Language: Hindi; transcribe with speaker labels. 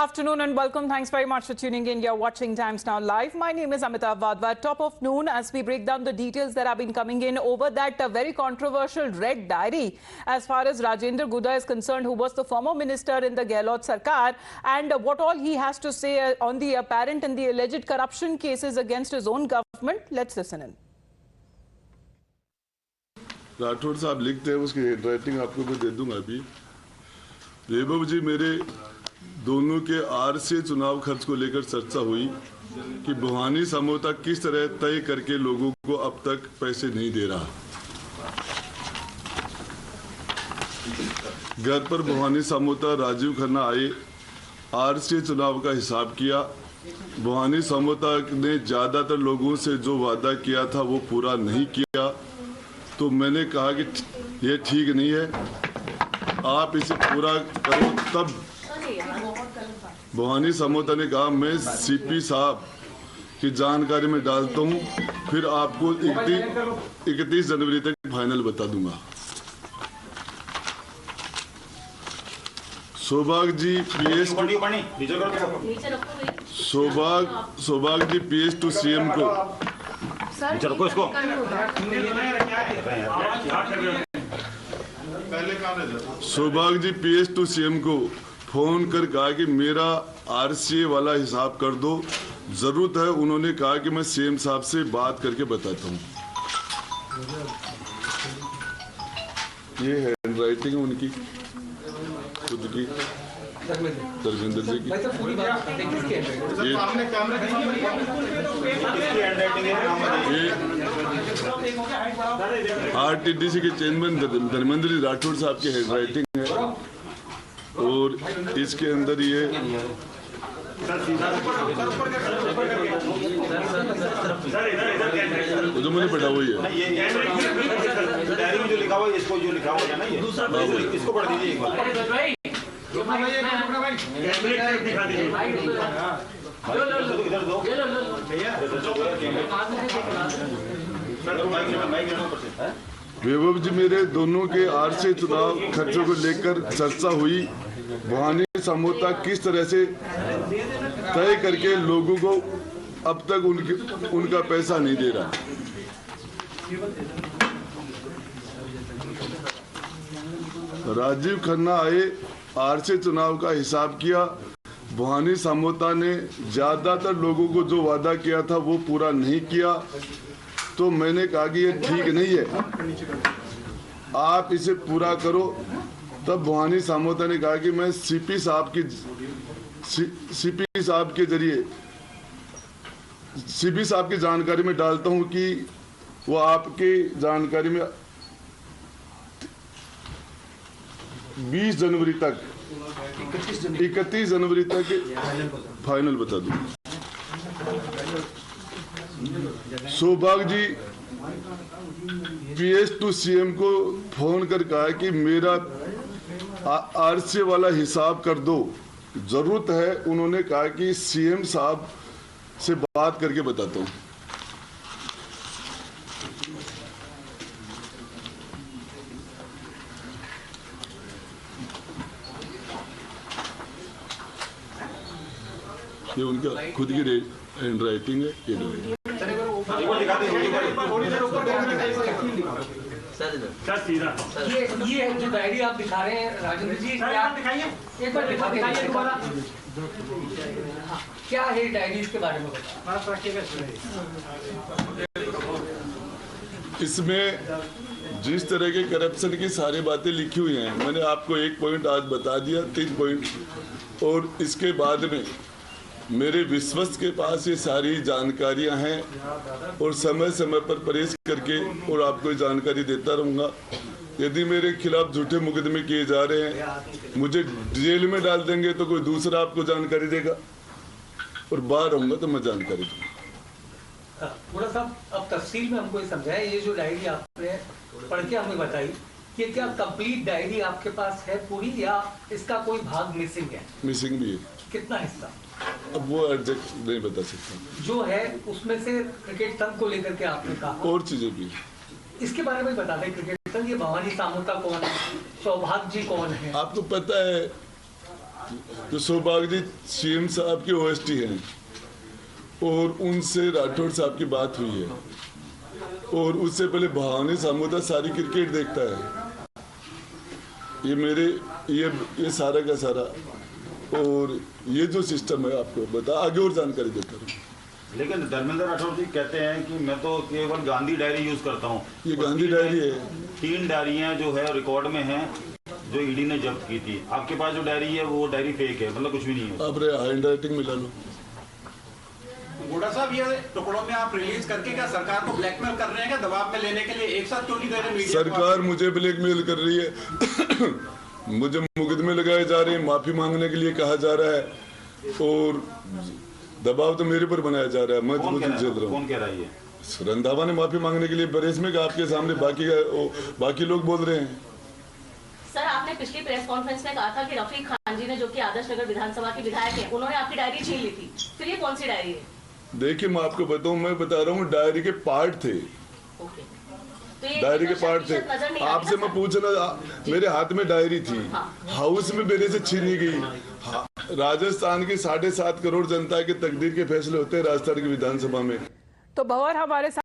Speaker 1: Afternoon and welcome. Thanks very much for tuning in. You're watching Times Now Live. My name is Amitav Vadva. Top of noon as we break down the details that have been coming in over that very controversial red diary as far as Rajendra Guda is concerned, who was the former minister in the Gehlot Sarkar, and what all he has to say on the apparent and the alleged corruption cases against his own government. Let's listen in.
Speaker 2: Rathore साहब लिखते हैं, उसकी हैंडराइटिंग आपको मैं दे दूंगा अभी। वैभव जी, मेरे दोनों के आरसीए चुनाव खर्च को लेकर चर्चा हुई कि बुहानी समझौता किस तरह तय करके लोगों को अब तक पैसे नहीं दे रहा। घर पर बुहानी समझौता राजीव खन्ना आए, आरसीए चुनाव का हिसाब किया। बुहानी समझौता ने ज्यादातर लोगों से जो वादा किया था वो पूरा नहीं किया, तो मैंने कहा कि ये ठीक नहीं है, आप इसे पूरा करो। तब बुहानी समझौता ने कहा मैं सीपी साहब की जानकारी में डालता हूं, फिर आपको 31 जनवरी तक फाइनल बता दूंगा। सौभाग्य जी पीएस टू सीएम को सौभाग्य जी पीएस टू सीएम को फोन कर कहा कि मेरा आरसीए वाला हिसाब कर दो, जरूरत है। उन्होंने कहा कि मैं सीएम साहब से बात करके बताता हूँ। ये हैंडराइटिंग है उनकी खुद की, धर्मेंद्र जी की। आरटीडीसी के चेयरमैन धर्मेंद्र जी राठौड़ साहब की हैंडराइटिंग है, और इसके अंदर ये जो मैंने पढ़ा वही है।
Speaker 3: डायरी में जो लिखा हुआ है, इसको जो लिखा हुआ है ना, ये इसको पढ़ दीजिए एक बार।
Speaker 2: वैभव जी, मेरे दोनों के आरसीए चुनाव खर्चों को लेकर चर्चा हुई। बुहानी समझौता किस तरह से तय करके लोगों को अब तक उनका पैसा नहीं दे रहा। राजीव खन्ना आए, आरसीए चुनाव का हिसाब किया। बुहानी समझौता ने ज्यादातर लोगों को जो वादा किया था वो पूरा नहीं किया, तो मैंने कहा कि ये ठीक नहीं है, आप इसे पूरा करो। तब बुहानी समझौता ने कहा कि मैं सीपी साहब के जरिए सीपी साहब की जानकारी में डालता हूं कि वो आपकी जानकारी में 31 जनवरी तक फाइनल बता दूं। सौभाग्य जी पीएस टू सीएम को फोन कर कहा कि मेरा आरसीए वाला हिसाब कर दो, जरूरत है। उन्होंने कहा कि सीएम साहब से बात करके बताता हूं। ये उनका खुद की हैंडराइटिंग है।
Speaker 4: ये जो डायरी आप दिखा रहे हैं राजेंद्र जी, एक बार दिखाइए दोबारा। क्या है डायरी, इसके बारे में
Speaker 2: इसमें जिस तरह के करप्शन की सारी बातें लिखी हुई हैं, मैंने आपको एक पॉइंट आज बता दिया, 3 पॉइंट, और इसके बाद में मेरे विश्वस्त के पास ये सारी जानकारियां हैं, और समय समय पर प्रेस करके और आपको जानकारी देता रहूंगा। यदि मेरे खिलाफ झूठे मुकदमे किए जा रहे हैं, मुझे जेल में डाल देंगे तो कोई दूसरा आपको जानकारी देगा, और बाहर रहूंगा तो मैं जानकारी दूंगा।
Speaker 4: थोड़ा सा अब तफसील में हमको ये समझाए, ये जो डायरी आपने पढ़ के हमें बताई, कि क्या कंप्लीट डायरी आपके पास है पूरी, या इसका कोई भाग मिसिंग है?
Speaker 2: मिसिंग भी है।
Speaker 4: कितना हिस्सा?
Speaker 2: अब वो एग्जैक्ट नहीं बता सकता।
Speaker 4: जो है उसमें से क्रिकेट संघ को लेकर के आपने कहा,
Speaker 2: और चीजें भी,
Speaker 4: इसके बारे में बता दें। क्रिकेट संघ, ये भवानी सामोता कौन है, सौभाग्य जी कौन है?
Speaker 2: आपको पता है तो सौभाग्य जी सीएम साहब के ओएसटी हैं और उनसे राठौड़ साहब की बात हुई है, और उससे पहले भावनी सामोदा सारी क्रिकेट देखता है। ये मेरे ये सारा का सारा, और ये जो सिस्टम है आपको बता आगे और जानकारी देता हूँ।
Speaker 3: लेकिन धर्मेंद्र राठौड़ जी कहते हैं कि मैं तो केवल गांधी डायरी यूज करता हूँ।
Speaker 2: ये गांधी डायरी है।
Speaker 3: 3 डायरियां जो है रिकॉर्ड में हैं जो ईडी ने जब्त की थी। आपके पास जो डायरी है वो डायरी फेक है, मतलब कुछ भी नहीं है।
Speaker 2: आप हैंड राइटिंग मिला लो।
Speaker 5: गोड़ा साहब, ये टुकड़ों में आप रिलीज करके क्या सरकार को ब्लैकमेल कर रहे हैं, क्या दबाव में लेने के लिए एक साथ क्यों नहीं दे रहे मीडिया को?
Speaker 2: सरकार मुझे ब्लैकमेल कर रही है मुझे मुकदमे लगाए जा रहे हैं, माफी मांगने के लिए कहा जा रहा है, और दबाव तो मेरे पर बनाया जा रहा है। मैं तो झेल रहा हूँ।
Speaker 3: कौन कह रहा है ये?
Speaker 2: रंधावा ने माफी मांगने के लिए बरेस में कहा, आपके सामने बाकी लोग बोल रहे हैं।
Speaker 6: सर, आपने पिछली प्रेस कॉन्फ्रेंस में कहा था कि रफीक खान जी ने, जो कि आदर्श नगर विधानसभा के विधायक हैं, उन्होंने आपकी डायरी छीन ली थी। फिर ये कौन सी डायरी है?
Speaker 2: देखिए मैं आपको बताऊं, मैं बता रहा हूँ डायरी के पार्ट थे।
Speaker 6: ओके, तो ये
Speaker 2: डायरी के पार्ट थे।
Speaker 6: नजर नहीं
Speaker 2: आपसे मैं पूछना, मेरे हाथ में डायरी थी, हाउस में मेरे से छीनी गई। राजस्थान की 7.5 करोड़ जनता के तकदीर के फैसले होते हैं राजस्थान की विधानसभा में।
Speaker 1: तो भंवर हमारे साथ